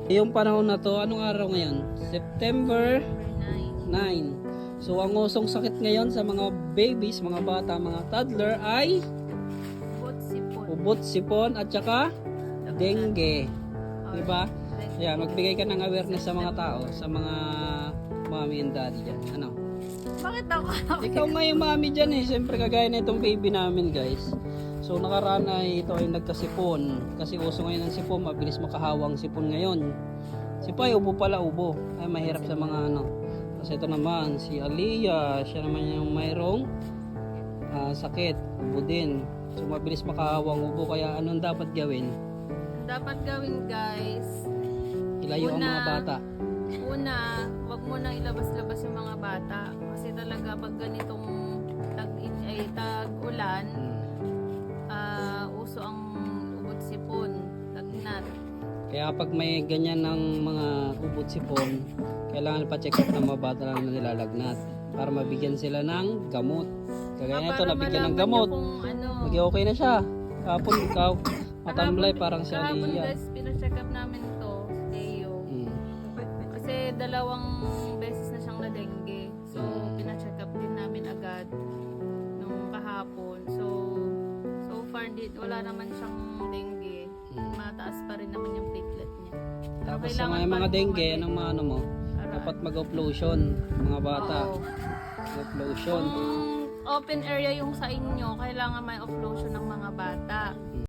Yung panahon na to, anong araw ngayon? September 9. So ang usong sakit ngayon sa mga babies, mga bata, mga toddler ay ubot sipon at saka dengue. Diba? Ayan, magbigay ka ng awareness sa mga tao, sa mga mommy and daddy dyan. Ano? Bakit ako? Ikaw nga yung mommy dyan eh. Siyempre kagaya na itong baby namin guys. So nakaraan ay ito ay nagkasipon. Kasi uso ngayon ang sipon, mabilis makahawang sipon ngayon. Si Pai, ubo pala, ubo. Ay mahirap sa mga ano. Kasi ito naman, si Aliyah, siya naman yung mayroong sakit, ubo din. So mabilis makahawang ubo, kaya anong dapat gawin? Dapat gawin guys, Ilayo ang mga bata. Una, wag mo nang ilabas-labas yung mga bata. Kasi talaga pag ganitong tag-ulan, uso ang ubot sipon, lagnat. Kaya pag may ganyan ng mga ubot sipon, kailangan pa-check up ng mga bata lang na nilalagnat para mabigyan sila ng gamot. Kagaya nito, nabigyan ng gamot. Maging okay na siya. Kapon ikaw, matamblay parang si Kahapon Aliyah. guys, pina-check up namin to, Leo. Kasi 2 beses na siyang na-dengue. So, pina-check up din namin agad nung kahapon. So far, wala naman siyang dengue. Mataas pa rin naman yung platelet niya. Tapos sa mga dengue, anong mga ano mo? Dapat mag-offlotion, mga bata. Offlotion. Kung open area yung sa inyo, kailangan may offlotion ng mga bata.